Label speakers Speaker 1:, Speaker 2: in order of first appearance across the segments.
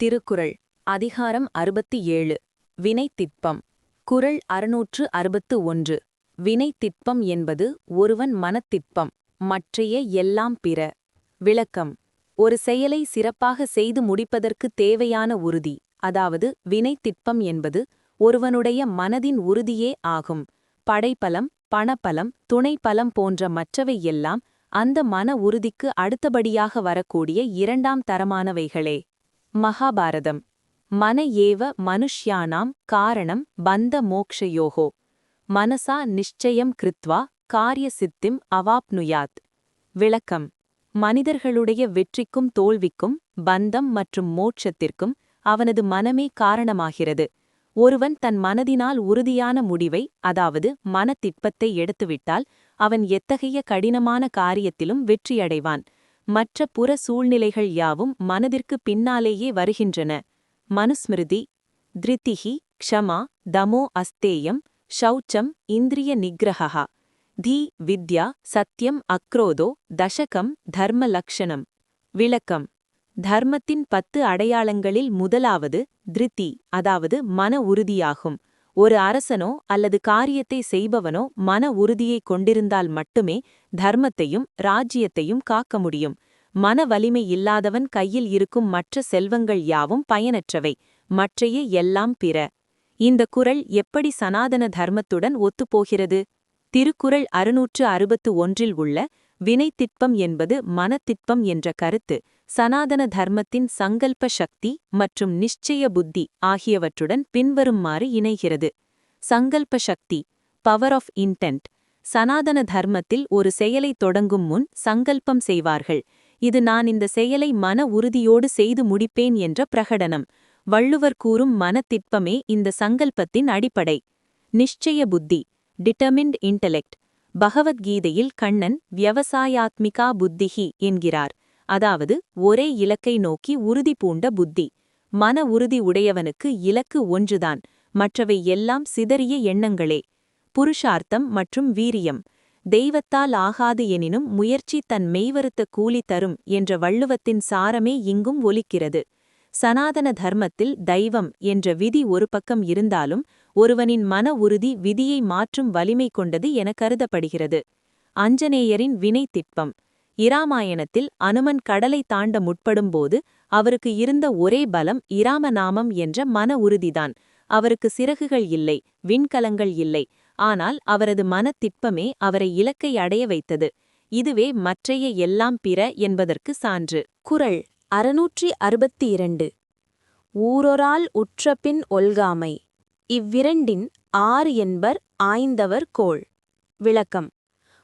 Speaker 1: திருக்குறள் அதிகாரம் 67 வினைத்திட்பம் குறள் 661 வினைத்திட்பம் என்பது ஒருவன் மனத்திட்பம் மற்றைய எல்லாம் பிற. விளக்கம்: ஒரு செயலை சிறப்பாக செய்து முடிப்பதற்கு தேவையான உறுதி, அதாவது வினைத்திட்பம் என்பது ஒருவனுடைய மனதின் உறுதியே ஆகும். படைப்பலம், பணப்பலம், துணைப்பலம் போன்ற மற்றவை எல்லாம் அந்த மன உறுதிக்கு அடுத்தபடியாக வரக்கூடிய இரண்டாம் தரமானவைகளே. மகாபாரதம். மன ஏவ மனுஷ்யானாம் காரணம் பந்த மோக்ஷயோகோ மனசா நிச்சயம் கிருத்வா காரிய சித்திம் அவாப்னுயாத். விளக்கம்: மனிதர்களுடைய வெற்றிக்கும் தோல்விக்கும் பந்தம் மற்றும் மோட்சத்திற்கும் அவனது மனமே காரணமாகிறது. ஒருவன் தன் மனதினால் உறுதியான முடிவை, அதாவது மனத்திட்பத்தை எடுத்துவிட்டால் அவன் எத்தகைய கடினமான காரியத்திலும் வெற்றியடைவான். மற்ற புற சூழ்நிலைகள் யாவும் மனதிற்கு பின்னாலேயே வருகின்றன. மனுஸ்மிருதி. திருதிஹி க்ஷமா தமோ அஸ்தேயம் ஷௌச்சம் இந்திரிய நிக்ரஹா தி வித்யா சத்யம் அக்ரோதோ தசகம் தர்ம லக்ஷணம். விளக்கம்: தர்மத்தின் 10 அடையாளங்களில் முதலாவது திருதி, அதாவது மன உறுதியாகும். ஒரு அரசனோ அல்லது காரியத்தை செய்பவனோ மன உறுதியைக் கொண்டிருந்தால் மட்டுமே தர்மத்தையும் ராஜ்யத்தையும் காக்க முடியும். மன வலிமை இல்லாதவன் கையில் இருக்கும் மற்ற செல்வங்கள் யாவும் பயனற்றவை, மற்றைய எல்லாம் பிற. இந்த குறள் எப்படி சனாதன தர்மத்துடன் ஒத்துப்போகிறது? திருக்குறள் 661 உள்ள வினைத்திட்பம் என்பது மனத்திட்பம் என்ற கருத்து சனாதன தர்மத்தின் சங்கல்ப சக்தி மற்றும் நிச்சய புத்தி ஆகியவற்றுடன் பின்வருமாறு இணைகிறது. சங்கல்ப சக்தி, பவர் ஆஃப் இன்டென்ட். சனாதன தர்மத்தில் ஒரு செயலை தொடங்கும் முன் சங்கல்பம் செய்வார்கள். இது நான் இந்த செயலை மன உறுதியோடு செய்து முடிப்பேன் என்ற பிரகடனம். வள்ளுவர் கூறும் மனத்திட்பமே இந்த சங்கல்பத்தின் அடிப்படை. நிச்சய புத்தி, டிட்டர்மின்ட் இன்டெலெக்ட். பகவத்கீதையில் கண்ணன் வியவசாயாத்மிகா புத்திஹி என்கிறார், அதாவது ஒரே இலக்கை நோக்கி உறுதி பூண்ட புத்தி. மன உறுதி உடையவனுக்கு இலக்கு ஒன்றுதான், மற்றவை எல்லாம் சிதறிய எண்ணங்களே. புருஷார்த்தம் மற்றும் வீரியம். தெய்வத்தால் ஆகாது எனினும் முயற்சி தன் மெய்வருத்த கூலி தரும் என்ற வள்ளுவத்தின் சாரமே இங்கும் ஒலிக்கிறது. சனாதன தர்மத்தில் தெய்வம் என்ற விதி ஒரு பக்கம் இருந்தாலும் ஒருவனின் மன உறுதி விதியை மாற்றும் வலிமை கொண்டது என கருதப்படுகிறது. அஞ்சனேயரின் வினைத்திட்பம். இராமாயணத்தில் அனுமன் கடலை தாண்ட முற்படும்போது அவருக்கு இருந்த ஒரே பலம் இராமநாமம் என்ற மன உறுதிதான். அவருக்கு சிறகுகள் இல்லை, விண்கலங்கள் இல்லை, ஆனால் அவரது மனத்திட்பமே அவரை இலக்கை அடைய வைத்தது. இதுவே மற்றைய எல்லாம் பிற என்பதற்கு சான்று. குறள் 662 ஊரொரால் உற்றபின் ஒல்காமை. இவ்விரண்டின் ஆறு என்பர் ஆய்ந்தவர் கோள். விளக்கம்: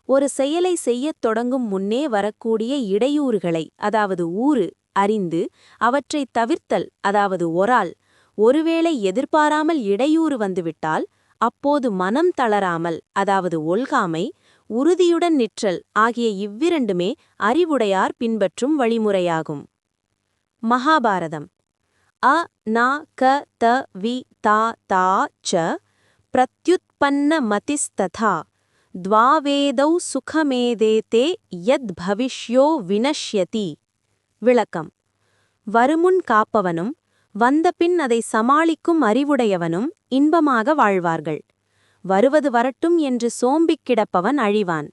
Speaker 1: ஒரு செயலை செய்யத் தொடங்கும் முன்னே வரக்கூடிய இடையூறுகளை, அதாவது ஊறு, அறிந்து அவற்றைத் தவிர்த்தல், அதாவது ஒரால். ஒருவேளை எதிர்பாராமல் இடையூறு வந்துவிட்டால் அப்போது மனம் தளராமல், அதாவது ஒல்காமை, உறுதியுடன் நிற்றல் ஆகிய இவ்விரண்டுமே அறிவுடையார் பின்பற்றும் வழிமுறையாகும். மகாபாரதம். அ ந க த வி தா தா ச பிரத்யுத்பன்ன மதிஸ்ததா த்வாவேதௌ சுகமேதேதே யத் பவிஷ்யோ வினஷ்யதி. விளக்கம்: வருமுன் காப்பவனும் வந்தபின் அதை சமாளிக்கும் அறிவுடையவனும் இன்பமாக வாழ்வார்கள். வருவது வரட்டும் என்று சோம்பிக் கிடப்பவன் அழிவான்.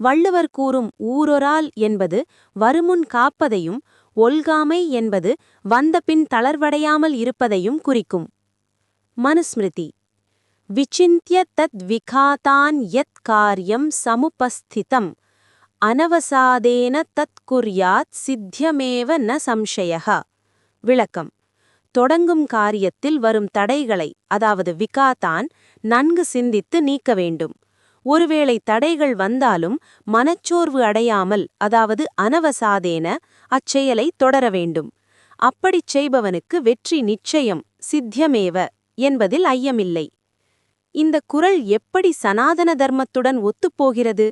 Speaker 1: வள்ளுவர் கூறும் ஊரொரால் என்பது வருமுன் காப்பதையும், ஒல்காமை என்பது வந்தபின் தளர்வடையாமல் இருப்பதையும் குறிக்கும். மனுஸ்மிருதி. விசிந்திய தத் விகாதான் யத் காரியம் சமுபஸ்திதம் அனவசாதேன தத் குர்யாத் சித்தியமேவ ந சம்சயः. விளக்கம்: தொடங்கும் காரியத்தில் வரும் தடைகளை, அதாவது விகாதான், நன்கு சிந்தித்து நீக்க வேண்டும். ஒருவேளை தடைகள் வந்தாலும் மனச்சோர்வு அடையாமல், அதாவது அனவசாதேன, அச்செயலை தொடர வேண்டும். அப்படிச் செய்பவனுக்கு வெற்றி நிச்சயம், சித்தியமேவ என்பதில் ஐயமில்லை. இந்த குறள் எப்படி சனாதன தர்மத்துடன் ஒத்துப்போகிறது?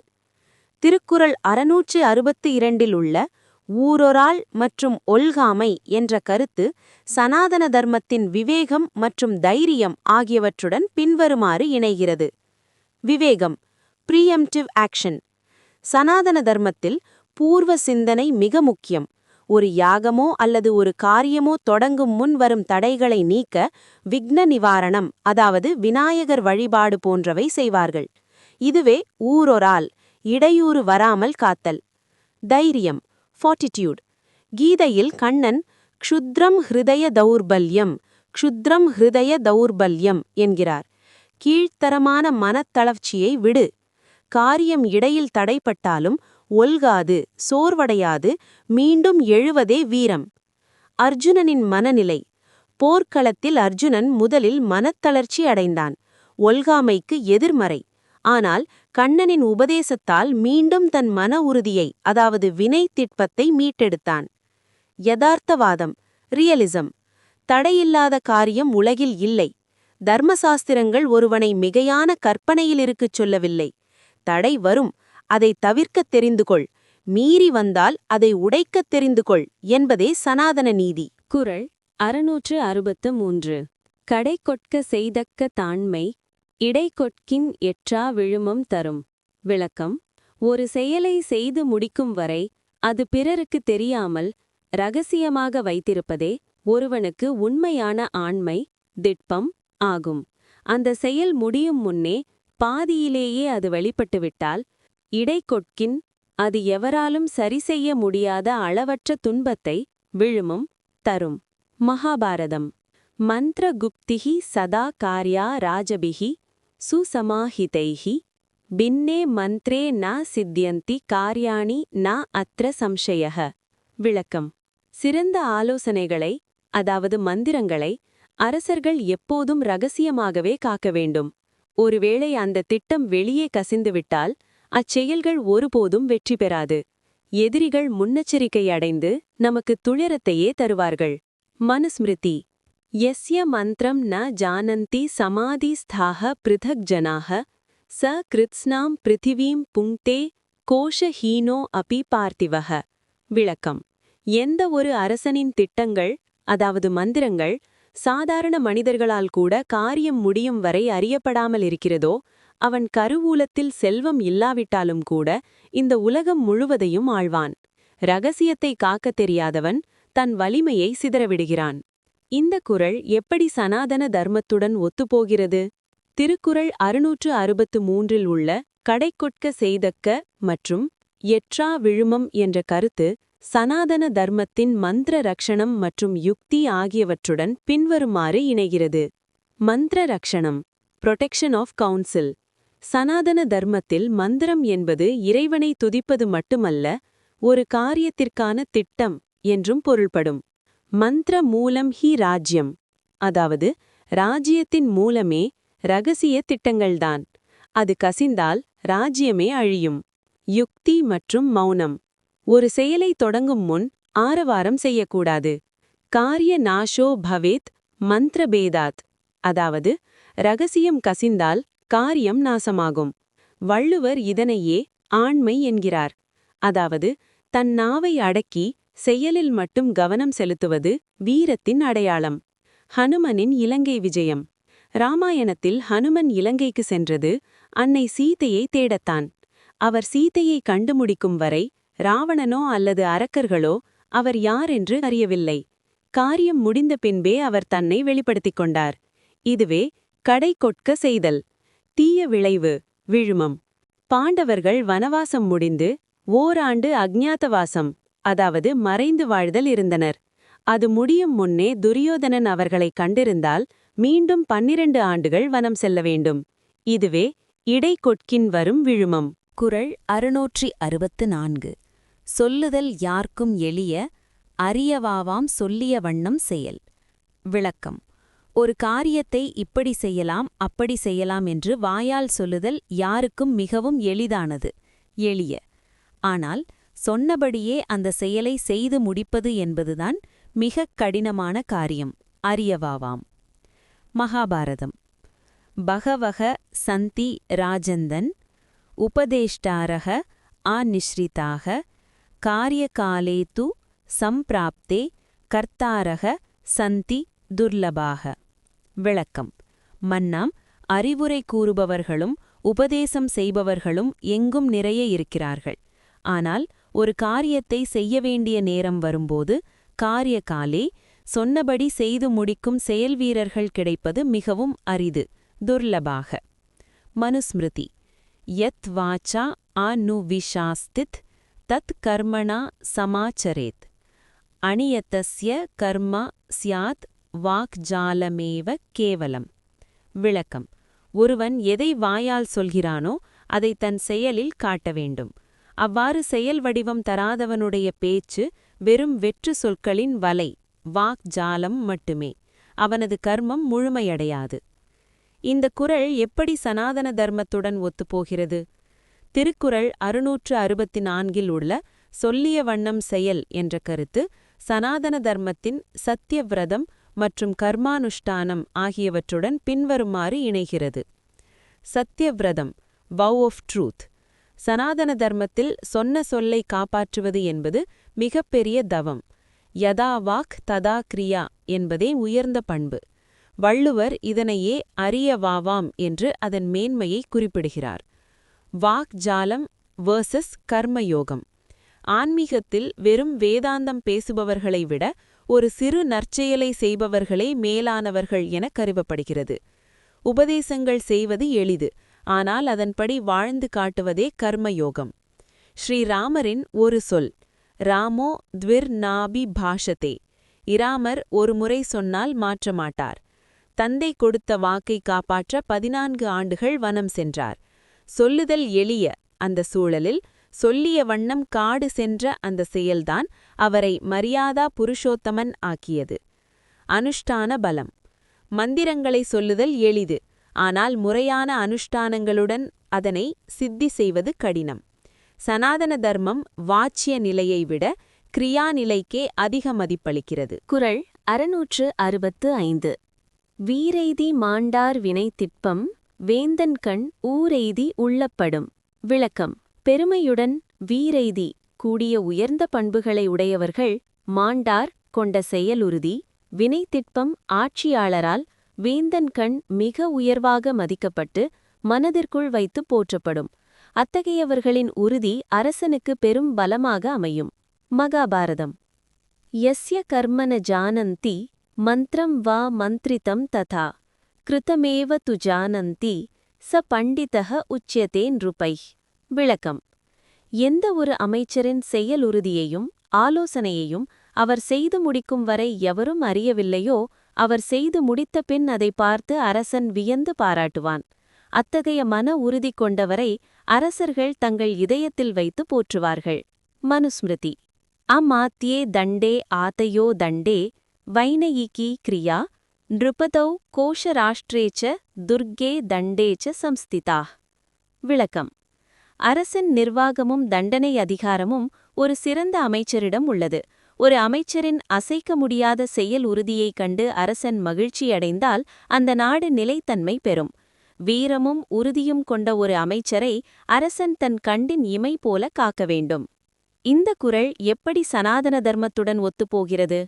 Speaker 1: திருக்குறள் 662 உள்ள ஊரொரால் மற்றும் ஒல்காமை என்ற கருத்து சனாதன தர்மத்தின் விவேகம் மற்றும் தைரியம் ஆகியவற்றுடன் பின்வருமாறு இணைகிறது. விவேகம், ப்ரீஎம்ப்டிவ் ஆக்ஷன். சனாதன தர்மத்தில் பூர்வ சிந்தனை மிக முக்கியம்.
Speaker 2: ஒரு யாகமோ அல்லது ஒரு காரியமோ தொடங்கும் முன் வரும் தடைகளை நீக்க விக்ன நிவாரணம், அதாவது விநாயகர் வழிபாடு போன்றவை செய்வார்கள். இதுவே ஊரொரால், இடையூறு வராமல் காத்தல். தைரியம், ஃபார்ட்டிடியூட். கீதையில் கண்ணன் க்ஷுத்ரம் ஹிருதய தௌர்பல்யம், க்ஷுத்ரம் ஹிருதய தௌர்பல்யம் என்கிறார். கீழ்த்தரமான மனத்தளர்ச்சியை விடு. காரியம் இடையில் தடைப்பட்டாலும் ஒல்காது, சோர்வடையாது மீண்டும் எழுவதே வீரம். அர்ஜுனனின் மனநிலை. போர்க்களத்தில் அர்ஜுனன் முதலில் மனத்தளர்ச்சி அடைந்தான், ஒல்காமைக்கு எதிர்மறை. ஆனால் கண்ணனின் உபதேசத்தால் மீண்டும் தன் மன உறுதியை, அதாவது வினை திட்பத்தை மீட்டெடுத்தான். யதார்த்தவாதம், ரியலிசம். தடையில்லாத காரியம் உலகில் இல்லை. தர்மசாஸ்திரங்கள் ஒருவனை மிகையான கற்பனையில் இருக்கச் சொல்லவில்லை. தடை வரும், அதை தவிர்க்கத் தெரிந்துகொள், மீறி வந்தால் அதை உடைக்கத் தெரிந்துகொள் என்பதே சனாதன நீதி.
Speaker 1: குறள் 663. கடை கொட்க செய்தக்க தாண்மை, இடை கொட்கின் எற்றா விழுமம் தரும். விளக்கம்: ஒரு செயலை செய்து முடிக்கும் வரை அது பிறருக்கு தெரியாமல் இரகசியமாக வைத்திருப்பதே ஒருவனுக்கு உண்மையான ஆண்மை, திட்பம் ஆகும். அந்த செயல் முடியும் முன்னே பாதியிலேயே அது வெளிப்பட்டுவிட்டால் இடை கொட்கின், அது எவராலும் சரிசெய்ய முடியாத அளவற்ற துன்பத்தை, விழுமம் தரும். மகாபாரதம். மந்திர குப்திஹி சதா கார்யா ராஜபிஹி சுசமாஹிதைஹி பின்னே மந்த்ரே ந சித்யந்தி கார்யாணி ந அத்ர சம்சயஹ. விளக்கம்: சிறந்த ஆலோசனைகளை, அதாவது மந்திரங்களை, அரசர்கள் எப்போதும் இரகசியமாகவே காக்க வேண்டும். ஒருவேளை அந்த திட்டம் வெளியே கசிந்துவிட்டால் அச்செயல்கள் ஒருபோதும் வெற்றி பெறாது. எதிரிகள் முன்னெச்சரிக்கை அடைந்து நமக்கு துயரத்தையே தருவார்கள். மனுஸ்மிருதி. யஸ்ய மந்திரம் ந ஜானந்தி சமாதிஸ்தாஹ பிருதக் ஜனாஹ ச கிருத்ஸ்னாம் பிருத்திவீம் புங்க்தே கோஷஹீனோ அபி பார்த்திவஹ. விளக்கம்: எந்த ஒரு அரசனின் திட்டங்கள், அதாவது மந்திரங்கள், சாதாரண மனிதர்களால் கூட காரியம் முடியும் வரை அறியப்படாமல் இருக்கிறதோ, அவன் கருவூலத்தில் செல்வம் இல்லாவிட்டாலும் கூட இந்த உலகம் முழுவதையும் ஆழ்வான். இரகசியத்தை காக்கத் தெரியாதவன் தன் வலிமையை சிதறவிடுகிறான். இந்த குறள் எப்படி சனாதன தர்மத்துடன் ஒத்துப்போகிறது? திருக்குறள் 663 உள்ள கடைக்கொட்க செய்தக்க மற்றும் எற்றா விழுமம் என்ற கருத்து சனாதன தர்மத்தின் மந்திர ரக்ஷணம் மற்றும் யுக்தி ஆகியவற்றுடன் பின்வருமாறு இணைகிறது. மந்திர ரக்ஷணம், புரொடெக்ஷன் ஆஃப் கவுன்சில். சனாதன தர்மத்தில் மந்திரம் என்பது இறைவனை துதிப்பது மட்டுமல்ல, ஒரு காரியத்திற்கான திட்டம் என்றும் பொருள்படும். மந்திர மூலம் ஹி ராஜ்யம், அதாவது ராஜ்யத்தின் மூலமே இரகசிய திட்டங்கள்தான். அது கசிந்தால் ராஜ்யமே அழியும். யுக்தி மற்றும் மௌனம். ஒரு செயலை தொடங்கும் முன் ஆரவாரம் செய்யக்கூடாது. காரிய நாஷோ பவேத் மந்திரபேதாத், அதாவது இரகசியம் கசிந்தால் காரியம் நாசமாகும். வள்ளுவர் இதனையே ஆண்மை என்கிறார். அதாவது தன் நாவை அடக்கி செயலில் மட்டும் கவனம் செலுத்துவது வீரத்தின் அடையாளம். ஹனுமனின் இலங்கை விஜயம். ராமாயணத்தில் ஹனுமன் இலங்கைக்கு சென்றது அன்னை சீதையை தேடத்தான். அவர் சீதையை கண்டுமுடிக்கும் வரை ராவணனோ அல்லது அரக்கர்களோ அவர் யார் என்று அறியவில்லை. காரியம் முடிந்த பின்பே அவர் தன்னை வெளிப்படுத்திக் கொண்டார். இதுவே கடை கொட்க செய்தல். தீய விளைவு, விழுமம். பாண்டவர்கள் வனவாசம் முடிந்து ஓராண்டு அக்ஞாதவாசம், அதாவது மறைந்து வாழ்தல் இருந்தனர். அது முடியும் முன்னே துரியோதனன் அவர்களை கண்டிருந்தால் மீண்டும் 12 ஆண்டுகள் வனம் செல்ல வேண்டும். இதுவே இடை கொட்கின் வரும் விழுமம்.
Speaker 3: குறள் 664. சொல்லுதல் யார்க்கும் எளிய, அரியவாவாம் சொல்லிய வண்ணம் செயல். விளக்கம்: ஒரு காரியத்தை இப்படி செய்யலாம் அப்படி செய்யலாம் என்று வாயால் சொல்லுதல் யாருக்கும் மிகவும் எளிதானது, எளிய. ஆனால் சொன்னபடியே அந்த செயலை செய்து முடிப்பது என்பதுதான் மிகக் கடினமான காரியம், அரியவாவாம். மகாபாரதம். பகவக சந்தி ராஜந்தன் உபதேஷ்டாரக ஆநிஸ்ரிதாக காரியகாலே து சம்பிராப்தே கர்த்தாரக சந்தி துர்லபாக. விளக்கம்: மன்னாம் அறிவுரை கூறுபவர்களும் உபதேசம் செய்பவர்களும் எங்கும் நிறைய இருக்கிறார்கள். ஆனால் ஒரு காரியத்தை செய்ய வேண்டிய நேரம் வரும்போது காரியகாலே சொன்னபடி செய்து முடிக்கும் செயல்வீரர்கள் கிடைப்பது மிகவும் அரிது, துர்லபாக. மனுஸ்மிருதி யத் வாச்சா அனுவிஷாஸ்தித் தத் கர்மணா சமாச்சரேத் அணியத்தஸ்ய கர்ம ஸ்யாத் வாக்ஜாலமேவ கேவலம். விளக்கம்: ஒருவன் எதை வாயால் சொல்கிறானோ அதை தன் செயலில் காட்ட வேண்டும். அவ்வாறு செயல் வடிவம் தராதவனுடைய பேச்சு வெறும் வெற்று சொற்களின் வலை, வாக்ஜாலம் மட்டுமே. அவனது கர்மம் முழுமையடையாது. இந்த குறள் எப்படி சனாதன தர்மத்துடன் ஒத்துப்போகிறது? திருக்குறள் 664 உள்ள சொல்லிய வண்ணம் செயல் என்ற கருத்து சனாதன தர்மத்தின் சத்தியவிரதம் மற்றும் கர்மானுஷ்டானம் ஆகியவற்றுடன் பின்வருமாறு இணைகிறது. சத்தியவிரதம், vow of truth. சனாதன தர்மத்தில் சொன்ன சொல்லை காப்பாற்றுவது என்பது மிகப்பெரிய தவம். யதா வாக் ததா கிரியா என்பதே உயர்ந்த பண்பு. வள்ளுவர் இதனையே அரியவாவாம் என்று அதன் மேன்மையை குறிப்பிடுகிறார். வாக் ஜாலம் வெர்சஸ் கர்மயோகம். ஆன்மீகத்தில் வெறும் வேதாந்தம் பேசுபவர்களை விட ஒரு சிறு நற்செயலை செய்பவர்களே மேலானவர்கள் என கருதப்படுகிறது. உபதேசங்கள் செய்வது எளிது, ஆனால் அதன்படி வாழ்ந்து காட்டுவதே கர்மயோகம். ஸ்ரீராமரின் ஒரு சொல், ராமோ த்விர்நாபி பாஷதே. இராமர் ஒரு முறை சொன்னால் மாற்றமாட்டார். தந்தை கொடுத்த வாக்கை காப்பாற்ற 14 ஆண்டுகள் வனம் சென்றார். சொல்லுதல் எளிய அந்த சூழலில் சொல்லிய வண்ணம் காடு சென்ற அந்த செயல்தான் அவரை மரியாதா புருஷோத்தமன் ஆக்கியது. அனுஷ்டான பலம். மந்திரங்களை சொல்லுதல் எளிது, ஆனால் முறையான அனுஷ்டானங்களுடன் அதனை சித்தி செய்வது கடினம். சனாதன தர்மம் வாச்சிய நிலையை விட கிரியா நிலைக்கே அதிக மதிப்பளிக்கிறது.
Speaker 1: குறள் 665. வீரெய்தி மாண்டார் வினைத்திட்பம் வேந்தன்கண் ஊரெய்தி உள்ளப்படும். விளக்கம்: பெருமையுடன் வீரெய்தி கூடிய உயர்ந்த பண்புகளை உடையவர்கள் மாண்டார் கொண்ட செயலுறுதி வினைத்திட்பம் ஆட்சியாளரால் வேந்தன்கண் மிக உயர்வாக மதிக்கப்பட்டு மனதிற்குள் வைத்து போற்றப்படும். அத்தகையவர்களின் உறுதி அரசனுக்கு பெரும் பலமாக அமையும். மகாபாரதம். யஸ்ய கர்மன ஜானந்தி மந்த்ரம் வா மந்த்ரிதம் ததா கிருதமேவ து ஜானந்தி ச பண்டிதஹ உச்யதே நృபை. விளக்கம்: எந்த ஒரு அமைச்சரின் செயலுறுதியையும் ஆலோசனையையும் அவர் செய்து முடிக்கும் வரை எவரும் அறியவில்லையோ அவர் செய்து முடித்த பின் அதை பார்த்து அரசன் வியந்து பாராட்டுவான். அத்தகைய மன உறுதி கொண்டவரை அரசர்கள் தங்கள் இதயத்தில் வைத்து போற்றுவார்கள். மனுஸ்மிருதி. அமாத்யே தண்டே ஆதயோ தண்டே வைனயிகி கிரியா நிருபதௌ கோஷராஷ்டிரேச்ச துர்கே தண்டேச்ச சம்ஸ்திதா. விளக்கம்: அரசின் நிர்வாகமும் தண்டனை அதிகாரமும் ஒரு சிறந்த அமைச்சரிடம் உள்ளது. ஒரு அமைச்சரின் அசைக்க முடியாத செயல் உறுதியைக் கண்டு அரசன் மகிழ்ச்சியடைந்தால் அந்த நாடு நிலைத்தன்மை பெறும். வீரமும் உறுதியும் கொண்ட ஒரு அமைச்சரை அரசன் தன் கண்டின் இமை போல காக்க வேண்டும். இந்த குறள் எப்படி சனாதன தர்மத்துடன் ஒத்துப்போகிறது?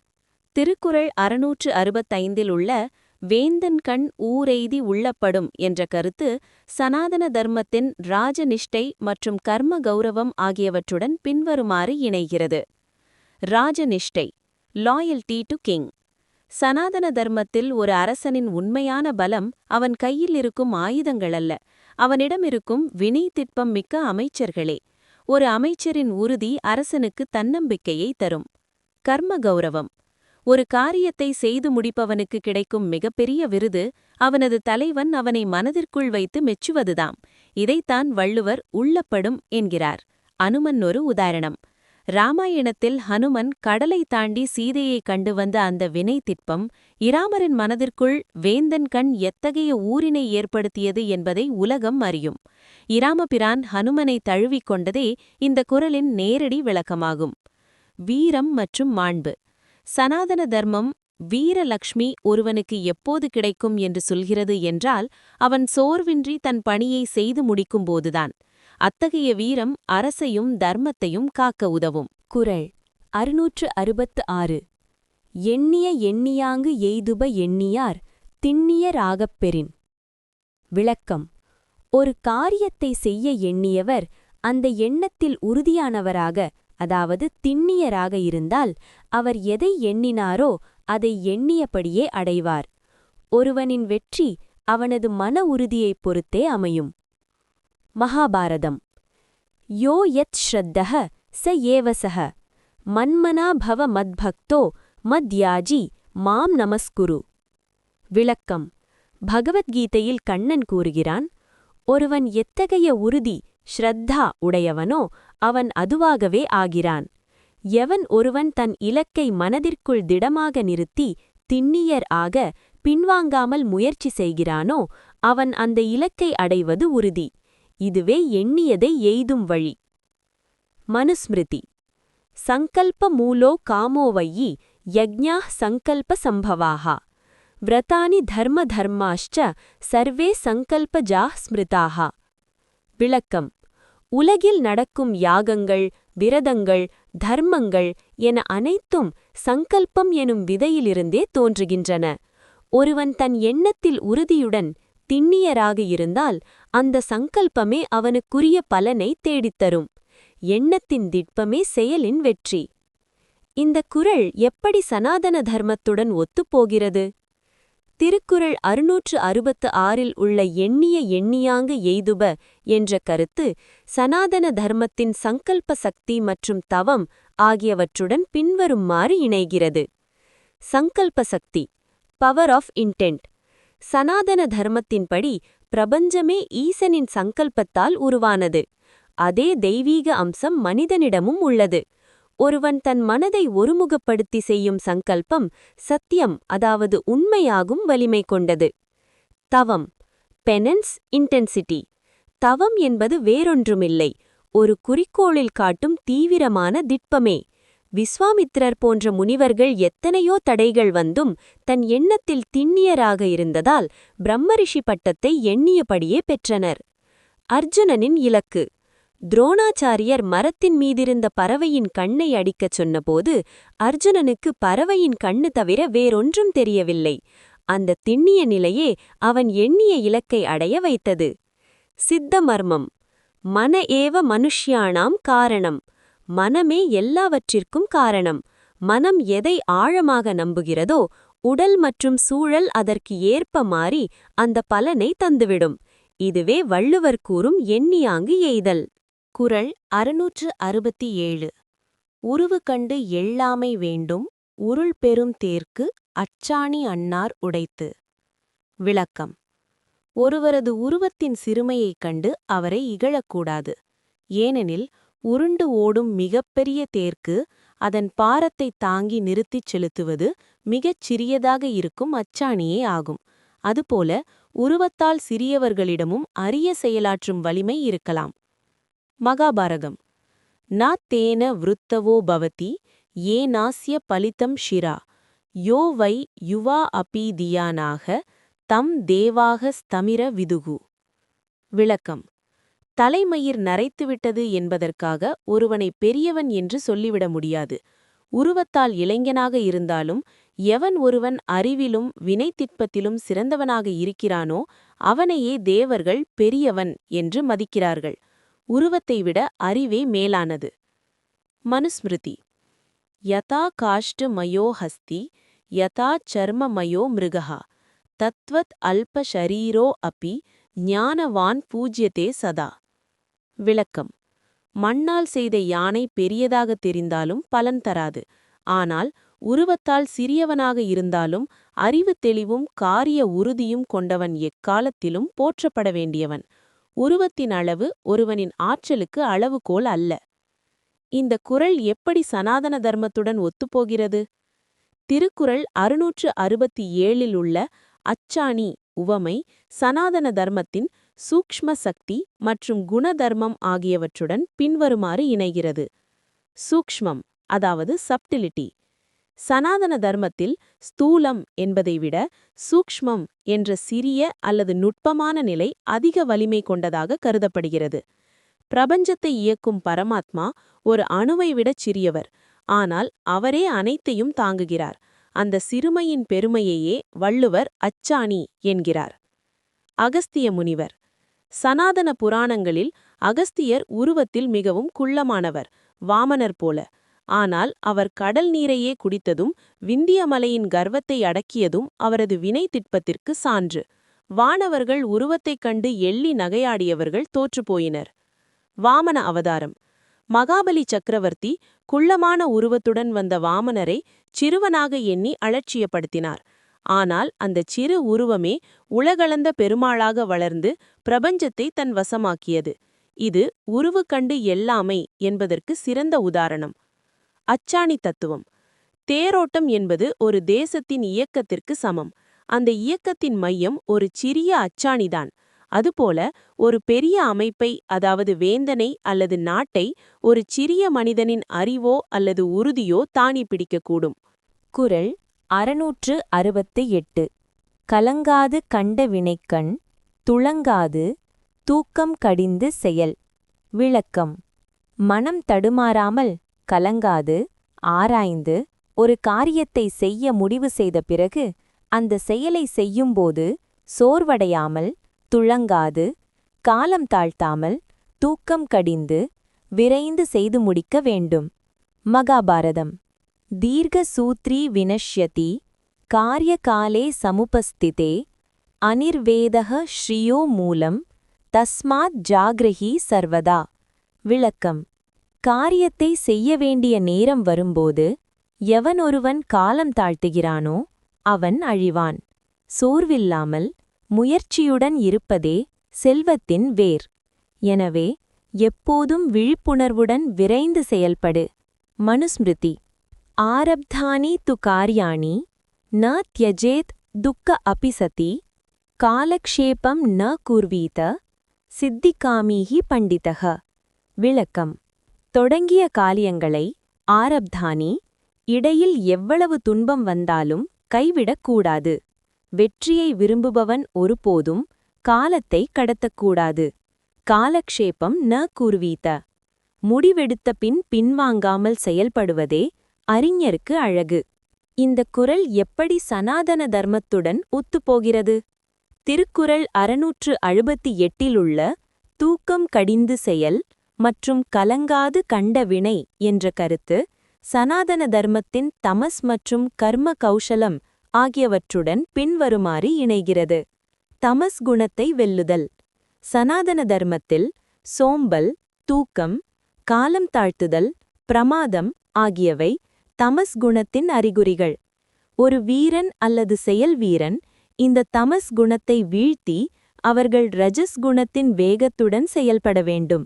Speaker 1: திருக்குறள் 665 உள்ள வேந்தன்கண் ஊரெய்தி உள்ளப்படும் என்ற கருத்து சனாதன தர்மத்தின் ராஜநிஷ்டை மற்றும் கர்ம கௌரவம் ஆகியவற்றுடன் பின்வருமாறு இணைகிறது. ராஜநிஷ்டை, லாயல்டி டு கிங். சனாதன தர்மத்தில் ஒரு அரசனின் உண்மையான பலம் அவன் கையில் இருக்கும் ஆயுதங்கள் அல்ல, அவனிடமிருக்கும் வினைத்திட்பம் மிக்க அமைச்சர்களே. ஒரு அமைச்சரின் உறுதி அரசனுக்கு தன்னம்பிக்கையை தரும். கர்ம கௌரவம். ஒரு காரியத்தை செய்து முடிப்பவனுக்கு கிடைக்கும் மிகப்பெரிய விருது அவனது தலைவன் அவனை மனதிற்குள் வைத்து மெச்சுவதுதாம். இதைத்தான் வள்ளுவர் உள்ளப்படும் என்கிறார். அனுமன் ஒரு உதாரணம். ராமாயணத்தில் ஹனுமன் கடலை தாண்டி சீதையை கண்டு வந்த அந்த வினைத்திட்பம் இராமரின் மனதிற்குள் வேந்தன் கண் எத்தகைய ஊரினை ஏற்படுத்தியது என்பதை உலகம் அறியும். இராமபிரான் ஹனுமனை தழுவிக் கொண்டதே இந்த குறளின் நேரடி விளக்கமாகும். வீரம் மற்றும் மாண்பு. சனாதன தர்மம் வீரலக்ஷ்மி ஒருவனுக்கு எப்போது கிடைக்கும் என்று சொல்கிறது என்றால் அவன் சோர்வின்றி தன் பணியை செய்து முடிக்கும்போதுதான். அத்தகைய வீரம் அரசையும் தர்மத்தையும் காக்க உதவும்.
Speaker 3: குறள் 666. எண்ணிய எண்ணியாங்கு எய்துப எண்ணியார் திண்ணிய ராகப்பெறின். விளக்கம்: ஒரு காரியத்தை செய்ய எண்ணியவர் அந்த எண்ணத்தில் உறுதியானவராக அதாவது திண்ணியராக இருந்தால் அவர் எதை எண்ணினாரோ அதை எண்ணியபடியே அடைவார். ஒருவனின் வெற்றி அவனது மன உறுதியைப் பொறுத்தே அமையும். மகாபாரதம். யோ யத் ஸ்ரத்தஹ ச ஏவசஹ மன்மனா பவ மத்பக்தோ மத்யாஜி மாம் நமஸ்குரு. விளக்கம். பகவத்கீதையில் கண்ணன் கூறுகிறான், ஒருவன் எத்தகைய உறுதி ஸ்ரத்தா உடையவனோ அவன் அதுவாகவே ஆகிறான். எவன் ஒருவன் தன் இலக்கை மனதிற்குள் திடமாக நிறுத்தி திண்ணியர் ஆக பின்வாங்காமல் முயற்சி செய்கிறானோ அவன் அந்த இலக்கை அடைவது உறுதி. இதுவே எண்ணியதை எய்தும் வழி. மனுஸ்மிருதி. சங்கல்ப மூலோ காமோவயி யஜ்ஞாः சங்கல்ப சம்பவாः व्रतानि धर्मधर्माश्च सर्वे சங்கல்பஜாः ஸ்மிருதாः. விளக்கம். உலகில் நடக்கும் யாகங்கள், விரதங்கள், தர்மங்கள் என அனைத்தும் சங்கல்பம் எனும் விதையிலிருந்தே தோன்றுகின்றன. ஒருவன் தன் எண்ணத்தில் உறுதியுடன் திண்ணியராக இருந்தால் அந்த சங்கல்பமே அவனுக்குரிய பலனை தேடித்தரும். எண்ணத்தின் திட்பமே செயலின் வெற்றி. இந்த குறள் எப்படி சனாதன தர்மத்துடன் ஒத்துப்போகிறது? திருக்குறள் 666 உள்ள எண்ணிய எண்ணியாங்கு எய்துப என்ற கருத்து சனாதன தர்மத்தின் சங்கல்ப சக்தி மற்றும் தவம் ஆகியவற்றுடன் பின்வருமாறு இணைகிறது. சங்கல்ப சக்தி, பவர் ஆஃப் இன்டென்ட். சனாதன தர்மத்தின்படி பிரபஞ்சமே ஈசனின் சங்கல்பத்தால் உருவானது. அதே தெய்வீக அம்சம் மனிதனிடமும் உள்ளது. ஒருவன் தன் மனதை ஒருமுகப்படுத்தி செய்யும் சங்கல்பம் சத்தியம், அதாவது உண்மையாகும் வலிமை கொண்டது. தவம், பெனன்ஸ், இன்டென்சிட்டி. தவம் என்பது வேறொன்றுமில்லை, ஒரு குறிக்கோளில் காட்டும் தீவிரமான திட்பமே. விஸ்வாமித்திரர் போன்ற முனிவர்கள் எத்தனையோ தடைகள் வந்தும் தன் எண்ணத்தில் திண்ணியராக இருந்ததால் பிரம்மரிஷி பட்டத்தை எண்ணியபடியே பெற்றனர். அர்ஜுனனின் இலக்கு. துரோணாச்சாரியர் மரத்தின் மீதிருந்த பறவையின் கண்ணை அடிக்கச் சொன்னபோது அர்ஜுனனுக்கு பறவையின் கண்ணு தவிர வேறொன்றும் தெரியவில்லை. அந்த திண்ணிய நிலையே அவன் எண்ணிய இலக்கை அடைய வைத்தது. சித்த மர்மம். மன ஏவ மனுஷ்யாணாம் காரணம். மனமே எல்லாவற்றிற்கும் காரணம். மனம் எதை ஆழமாக நம்புகிறதோ உடல் மற்றும் சூழல் அதற்கு ஏற்ப மாறி அந்த பலனை தந்துவிடும். இதுவே வள்ளுவர் கூறும் எண்ணியாங்கு எய்தல். குறள் 667. உருவு கண்டு எள்ளாமை வேண்டும் உருள் பெரும் தேர்க்கு அச்சாணி அன்னார் உடைத்து. விளக்கம். ஒருவரது உருவத்தின் சிறுமையைக் கண்டு அவரை இகழக்கூடாது. ஏனெனில் உருண்டு ஓடும் மிகப்பெரிய தேர்க்கு அதன் பாரத்தை தாங்கி நிறுத்திச் செலுத்துவது மிகச் சிறியதாக இருக்கும் அச்சாணியே ஆகும். அதுபோல உருவத்தால் சிறியவர்களிடமும் அரிய செயலாற்றும் வலிமை இருக்கலாம். மகாபாரதம். ந தேன விருத்தவோ பவதி ஏனாஸ்ய பலிதம் ஷிரா யோ வை யுவா அபி தியானாக தம் தேவாக ஸ்தமிர விதுகு. விளக்கம். தலைமயிர் நரைத்துவிட்டது என்பதற்காக ஒருவனை பெரியவன் என்று சொல்லிவிட முடியாது. உருவத்தால் இளைஞனாக இருந்தாலும் எவன் ஒருவன் அறிவிலும் வினைத்திட்பத்திலும் சிறந்தவனாக இருக்கிறானோ அவனையே தேவர்கள் பெரியவன் என்று மதிக்கிறார்கள். உருவத்தை விட அறிவே மேலானது. மனுஸ்மிருதி. யதா காஷ்டு மயோ ஹஸ்தி யதா சர்ம மயோ மிருகா தத்வத் அல்ப ஷரீரோ அபி ஞானவான் பூஜ்யதே சதா. விளக்கம். மண்ணால் செய்த யானை பெரியதாக தெரிந்தாலும் பலன் தராது. ஆனால் உருவத்தால் சிறியவனாக இருந்தாலும் அறிவு தெளிவும் காரிய உறுதியும் கொண்டவன் எக்காலத்திலும் போற்றப்பட வேண்டியவன். உருவத்தின் அளவு ஒருவனின் ஆற்றலுக்கு அளவுகோல் அல்ல. இந்த குறள் எப்படி சனாதன தர்மத்துடன் ஒத்துப்போகிறது? திருக்குறள் 667 உள்ள அச்சாணி உவமை சனாதன தர்மத்தின் சூக்ஷ்ம சக்தி மற்றும் குணதர்மம் ஆகியவற்றுடன் பின்வருமாறு இணைகிறது. சூக்ஷ்மம், அதாவது சப்டிலிட்டி. சனாதன தர்மத்தில் ஸ்தூலம் என்பதை விட சூக்ஷ்மம் என்ற சிறிய அல்லது நுட்பமான நிலை அதிக வலிமை கொண்டதாக கருதப்படுகிறது. பிரபஞ்சத்தை இயக்கும் பரமாத்மா ஒரு அணுவை விடச் சிறியவர், ஆனால் அவரே அனைத்தையும் தாங்குகிறார். அந்த சிறுமையின் பெருமையையே வள்ளுவர் அச்சாணி என்கிறார். அகஸ்திய முனிவர். சனாதன புராணங்களில்
Speaker 2: அகஸ்தியர் உருவத்தில் மிகவும் குள்ளமானவர், வாமனர் போல. ஆனால் அவர் கடல் நீரையே குடித்ததும் விந்திய மலையின் கர்வத்தை அடக்கியதும் அவரது வினை திட்பத்திற்கு சான்று. வானவர்கள் உருவத்தைக் கண்டு எள்ளி நகையாடியவர்கள் தோற்றுப்போயினர். வாமன அவதாரம். மகாபலி சக்கரவர்த்தி குள்ளமான உருவத்துடன் வந்த வாமனரை சிறுவனாக எண்ணி அலட்சியப்படுத்தினார். ஆனால் அந்த சிறு உருவமே உலகளந்த பெருமாளாக வளர்ந்து பிரபஞ்சத்தை தன் வசமாக்கியது. இது உருவு கண்டு எல்லாமை என்பதற்கு சிறந்த உதாரணம். அச்சாணி தத்துவம். தேரோட்டம் என்பது ஒரு தேசத்தின் இயக்கத்திற்கு சமம். அந்த இயக்கத்தின் மையம் ஒரு சிறிய அச்சாணிதான். அதுபோல ஒரு பெரிய அமைப்பை, அதாவது வேந்தனை அல்லது நாட்டை, ஒரு சிறிய மனிதனின் அறிவோ அல்லது உறுதியோ தாணி பிடிக்கக்கூடும்.
Speaker 3: குறள் 668. கலங்காது கண்ட வினைக்கண், துளங்காது தூக்கம் கடிந்து செயல். விளக்கம். மனம் தடுமாறாமல், கலங்காது, ஆராய்ந்து ஒரு காரியத்தை செய்ய முடிவு செய்த பிறகு அந்த செயலை செய்யும்போது சோர்வடையாமல், துளங்காது, காலம் தாழ்த்தாமல், தூக்கம் கடிந்து விரைந்து செய்து முடிக்க வேண்டும். மகாபாரதம். தீர்க்க சூத்ரி வினஷ்யதி காரியகாலே சமுபஸ்திதே அனிர்வேதः ஸ்ரீயோ மூலம் தஸ்மாத் ஜாக்ரஹி சர்வதா. விளக்கம். காரியத்தை செய்ய வேண்டிய நேரம் வரும்போது எவனொருவன் காலம் தாழ்த்துகிறானோ அவன் அழிவான். சோர்வில்லாமல் முயற்சியுடன் இருப்பதே செல்வத்தின் வேர். எனவே எப்போதும் விழிப்புணர்வுடன் விரைந்து செயல்படு. மனுஸ்மிருதி. ஆரப்தானி து கார்யாணி ந த்யஜேத் துக்க அபி சதி காலக்ஷேபம் ந குர்வீத சித்திகாமீஹி பண்டிதஹ. விளக்கம். தொடங்கிய காரியங்களை ஆரப்தானி, இடையில் எவ்வளவு துன்பம் வந்தாலும் கைவிடக்கூடாது. வெற்றியை விரும்புபவன் ஒருபோதும் காலத்தை கடத்தக்கூடாது. காலக்ஷேபம் ந குர்வீத. முடிவெடுத்த பின் பின்வாங்காமல் செயல்படுவதே அறிஞருக்கு அழகு. இந்த குறள் எப்படி சனாதன தர்மத்துடன் ஒத்துப்போகிறது? திருக்குறள் 668 தூக்கம் கடிந்து செயல் மற்றும் கலங்காது கண்ட வினை என்ற கருத்து சனாதன தர்மத்தின் தமஸ் மற்றும் கர்ம கௌஷலம் ஆகியவற்றுடன் பின்வருமாறு இணைகிறது. தமஸ் குணத்தை வெல்லுதல். சனாதன தர்மத்தில் சோம்பல், தூக்கம், காலம் தாழ்த்துதல், பிரமாதம் ஆகியவை தமஸ் குணத்தின் அறிகுறிகள். ஒரு வீரன் அல்லது செயல் வீரன் இந்த தமஸ் குணத்தை வீழ்த்தி அவர்கள் ரஜஸ் குணத்தின் வேகத்துடன் செயல்பட வேண்டும்.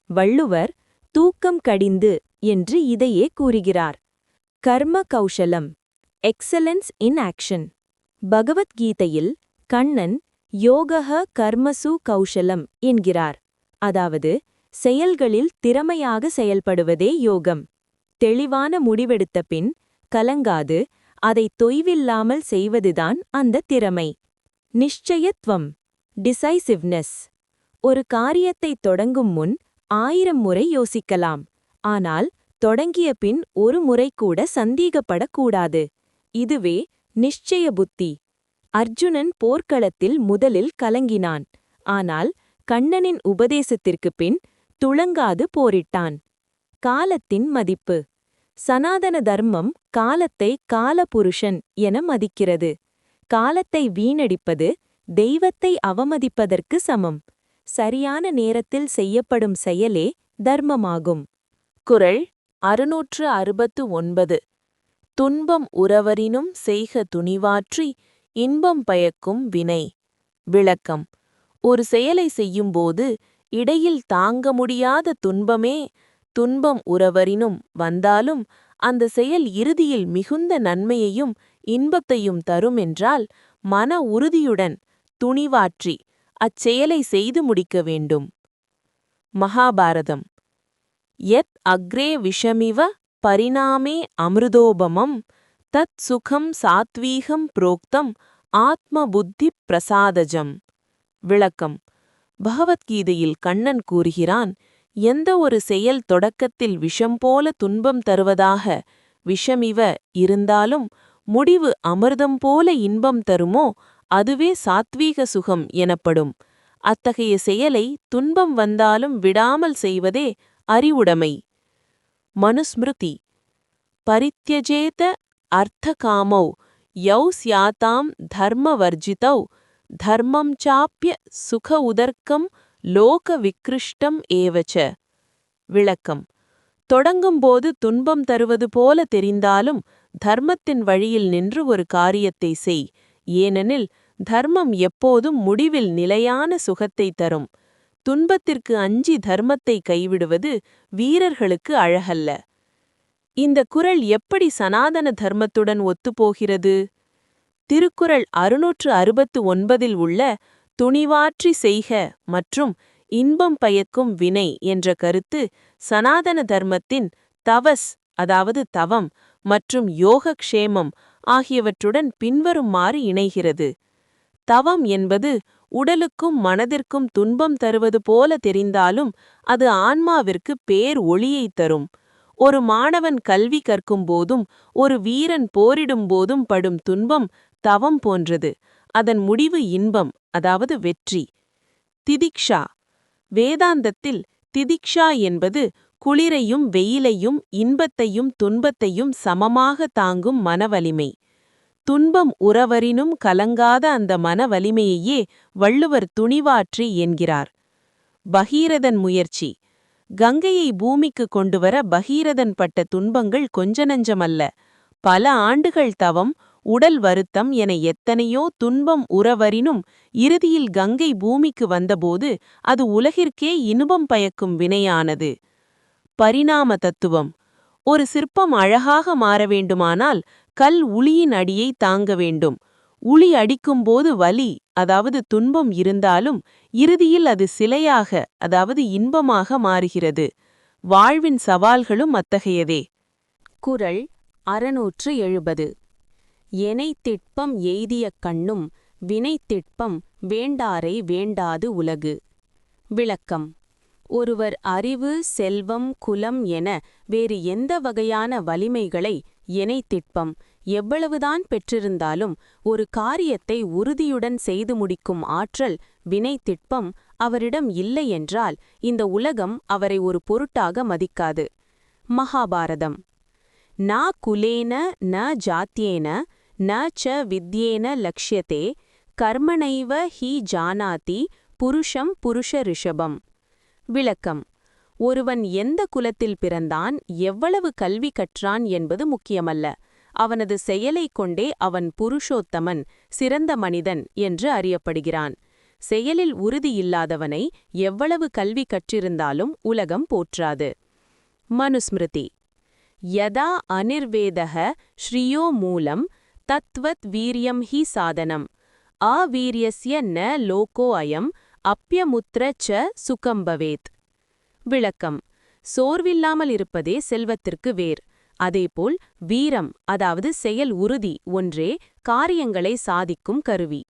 Speaker 3: வள்ளுவர் தூக்கம் கடிந்து என்று இதையே கூறுகிறார். கர்ம கௌஷலம். Excellence in action. பகவத்கீதையில் கண்ணன் யோகஹ கர்மசு கௌஷலம் என்கிறார். அதாவது செயல்களில் திறமையாக செயல்படுவதே யோகம். தெளிவான முடிவெடுத்த பின் கலங்காது அதை தொய்வில்லாமல் செய்வதுதான் அந்த திறமை. நிச்சயத்துவம். டிசைசிவ்னஸ். ஒரு காரியத்தை தொடங்கும் முன் 1000 முறை யோசிக்கலாம். ஆனால் தொடங்கிய பின் ஒரு முறை கூட சந்தேகப்படக்கூடாது. இதுவே நிச்சய புத்தி. அர்ஜுனன் போர்க்களத்தில் முதலில் கலங்கினான். ஆனால் கண்ணனின் உபதேசத்திற்குப் பின் துளங்காது போரிட்டான். காலத்தின் மதிப்பு. சனாதன தர்மம் காலத்தை காலபுருஷன் என மதிக்கிறது. காலத்தை வீணடிப்பது தெய்வத்தை அவமதிப்பதற்கு சமம். சரியான நேரத்தில் செய்யப்படும் செயலே தர்மமாகும். குறள் 669. துன்பம் உறவரினும் செய்க துணிவாற்றி இன்பம் பயக்கும் வினை. விளக்கம். ஒரு செயலை செய்யும்போது இடையில் தாங்க முடியாத துன்பமே துன்பம் உறவரினும் வந்தாலும் அந்த செயல் இறுதியில் மிகுந்த நன்மையையும் இன்பத்தையும் தருமென்றால் மன உறுதியுடன் துணிவாற்றி அச்செயலை செய்து முடிக்க வேண்டும். மகாபாரதம். யத் அக்ரே விஷமிவ பரிணாமே அமிர்தோபமம் தத் சுகம் சாத்வீகம் புரோக்தம் ஆத்ம புத்தி பிரசாதஜம். விளக்கம். பகவத்கீதையில் கண்ணன் கூறுகிறான், எந்த ஒரு செயல் தொடக்கத்தில் விஷம் போல துன்பம் தருவதாக விஷமிவ இருந்தாலும் முடிவு அமிர்தம் போல இன்பம் தருமோ அதுவே சாத்வீக சுகம் எனப்படும். அத்தகைய செயலை துன்பம் வந்தாலும் விடாமல் செய்வதே அறிவுடைமை. மனுஸ்மிருதி பரித்யஜேத அர்த்தகாமௌ யௌ ஸ்யாதாம் தர்மவர்ஜிதௌ தர்மம் சாப்ய சுக உதர்க்கம் லோக விக்ருஷ்டம் ஏவச்ச. விளக்கம்: தொடங்கும்போது துன்பம் தருவது போல தெரிந்தாலும் தர்மத்தின் வழியில் நின்று ஒரு காரியத்தை செய், ஏனெனில் தர்மம் எப்போதும் முடிவில் நிலையான சுகத்தை தரும். துன்பத்திற்கு அஞ்சி தர்மத்தை கைவிடுவது வீரர்களுக்கு அழகல்ல. இந்த குறள் எப்படி சனாதன தர்மத்துடன் ஒத்துப்போகிறது? திருக்குறள் 669 உள்ள துணிவாற்றி செய்க மற்றும் இன்பம் பயக்கும் வினை என்ற கருத்து சனாதன தர்மத்தின் தவஸ், அதாவது தவம், மற்றும் யோகக்ஷேமம் ஆகியவற்றுடன் பின்வருமாறு இணைகிறது. தவம் என்பது உடலுக்கும் மனதிற்கும் துன்பம் தருவது போல தெரிந்தாலும் அது ஆன்மாவிற்கு பேர் ஒளியைத் தரும். ஒரு மாணவன் கல்வி கற்கும் போதும் ஒரு வீரன் போரிடும் போதும் படும் துன்பம் தவம் போன்றது. அதன் முடிவு இன்பம், அதாவது வெற்றி. திதிக்ஷா வேதாந்தத்தில் திதிக்ஷா என்பது குளிரையும் வெயிலையும் இன்பத்தையும் துன்பத்தையும் சமமாக தாங்கும் மனவலிமை. துன்பம் உறவரினும் கலங்காத அந்த மனவலிமையையே வள்ளுவர் துணிவாற்றி என்கிறார். பகீரதன் முயற்சி. கங்கையை பூமிக்கு கொண்டுவர பகீரதன் பட்ட துன்பங்கள் கொஞ்ச நஞ்சமல்ல. பல ஆண்டுகள் தவம், உடல் வருத்தம் என எத்தனையோ துன்பம் உறவரினும் இறுதியில் கங்கை பூமிக்கு வந்தபோது அது உலகிற்கே இன்பம் பயக்கும் வினையானது. பரிணாம தத்துவம். ஒரு சிற்பம் அழகாக மாற வேண்டுமானால் கல் உளியின் அடியை தாங்க வேண்டும். உளி அடிக்கும்போது வலி, அதாவது துன்பம் இருந்தாலும் இறுதியில் அது சிலையாக, அதாவது இன்பமாக மாறுகிறது. வாழ்வின் சவால்களும் அத்தகையதே.
Speaker 1: குறள் 670. எனைத்திட்பம் எய்திய கண்ணும் வினைத்திட்பம் வேண்டாரை வேண்டாது உலகு. விளக்கம்: ஒருவர் அறிவு, செல்வம், குலம் என வேறு எந்த வகையான வலிமைகளை எனைத்திட்பம் எவ்வளவுதான் பெற்றிருந்தாலும் ஒரு காரியத்தை உறுதியுடன் செய்து முடிக்கும் ஆற்றல் வினைத்திட்பம் அவரிடம் இல்லையென்றால் இந்த உலகம் அவரை ஒரு பொருட்டாக மதிக்காது. மகாபாரதம். ந குலேன ந ஜாத்யேன ந ச வித்யேன லக்ஷ்யதே கர்மணைவ ஹி ஜானாதி புருஷம் புருஷ ரிஷபம். விளக்கம்: ஒருவன் எந்த குலத்தில் பிறந்தான், எவ்வளவு கல்வி கற்றான் என்பது முக்கியமல்ல. அவனது செயலைக் கொண்டே அவன் புருஷோத்தமன், சிறந்த மனிதன் என்று அறியப்படுகிறான். செயலில் உறுதியில்லாதவனை எவ்வளவு கல்வி கற்றிருந்தாலும் உலகம் போற்றாது. மனுஸ்மிருதி. யதா அனிர்வேதக ஸ்ரீயோ மூலம் தத்வத் வீரியம் ஹி சாதனம் அவீரியஸ்ய ந லோகோ அயம் அப்யமுத்ர ச சுகம்பவேத். விளக்கம்: சோர்வில்லாமல் இருப்பதே செல்வத்திற்கு வேர். அதேபோல் வீரம், அதாவது செயல் உறுதி ஒன்றே காரியங்களை சாதிக்கும் கருவி.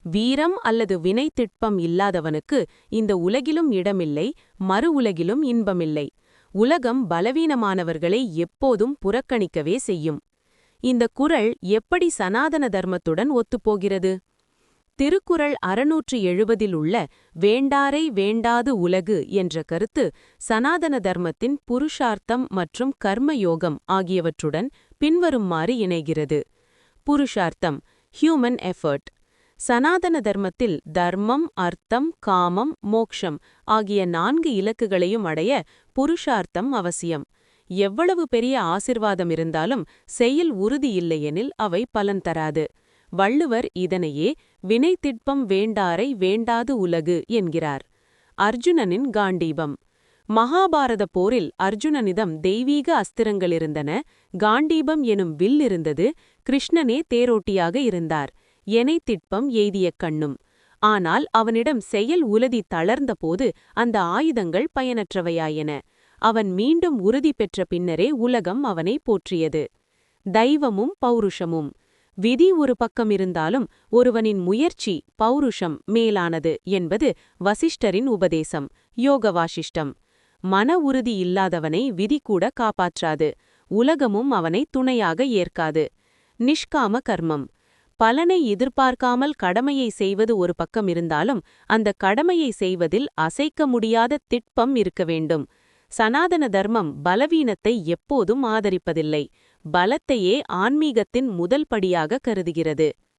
Speaker 1: வீரம் அல்லது வினைத்திட்பம் இல்லாதவனுக்கு இந்த உலகிலும் இடமில்லை, மறு உலகிலும் இன்பமில்லை. உலகம் பலவீனமானவர்களை எப்போதும் புறக்கணிக்கவே செய்யும். இந்த குறள் எப்படி சனாதன தர்மத்துடன் ஒத்துப்போகிறது? திருக்குறள் 670 உள்ள வேண்டாரை வேண்டாது உலகு என்ற கருத்து சனாதன தர்மத்தின் புருஷார்த்தம் மற்றும் கர்மயோகம் ஆகியவற்றுடன் பின்வருமாறு இணைகிறது. புருஷார்த்தம், ஹியூமன் எஃபர்ட். சனாதன தர்மத்தில் தர்மம், அர்த்தம், காமம், மோக்ஷம் ஆகிய 4 இலக்குகளையும் அடைய புருஷார்த்தம் அவசியம். எவ்வளவு பெரிய ஆசிர்வாதம் இருந்தாலும் செயல் உறுதி இல்லையெனில் அவை பலன் தராது. வள்ளுவர் இதனையே வினைத்திட்பம் வேண்டாரை வேண்டாது உலகு என்கிறார். அர்ஜுனனின் காண்டீபம். மகாபாரத போரில் அர்ஜுனனிடம் தெய்வீக அஸ்திரங்களிருந்தன. காண்டீபம் எனும் வில் இருந்தது. கிருஷ்ணனே தேரோட்டியாக இருந்தார். எனைத்திட்பம் எய்திய கண்ணும். ஆனால் அவனிடம் செயல் உறுதி தளர்ந்தபோது அந்த ஆயுதங்கள் பயனற்றவையாயின. அவன் மீண்டும் உறுதி பெற்ற பின்னரே உலகம் அவனை போற்றியது. தெய்வமும் பௌருஷமும். விதி ஒரு பக்கம் இருந்தாலும் ஒருவனின் முயற்சி, பௌருஷம் மேலானது என்பது வசிஷ்டரின் உபதேசம், யோக வாசிஷ்டம். மன உறுதி இல்லாதவனை விதி கூட காப்பாற்றாது. உலகமும் அவனை துணையாக ஏற்காது. நிஷ்காம கர்மம்.
Speaker 2: பலனை எதிர்பார்க்காமல் கடமையை செய்வது ஒரு பக்கம் இருந்தாலும் அந்த கடமையை செய்வதில் அசைக்க முடியாத திட்பம் இருக்க வேண்டும். சனாதன தர்மம் பலவீனத்தை எப்போதும் ஆதரிப்பதில்லை, பலத்தையே ஆன்மீகத்தின் முதல் படியாக கருதுகிறது.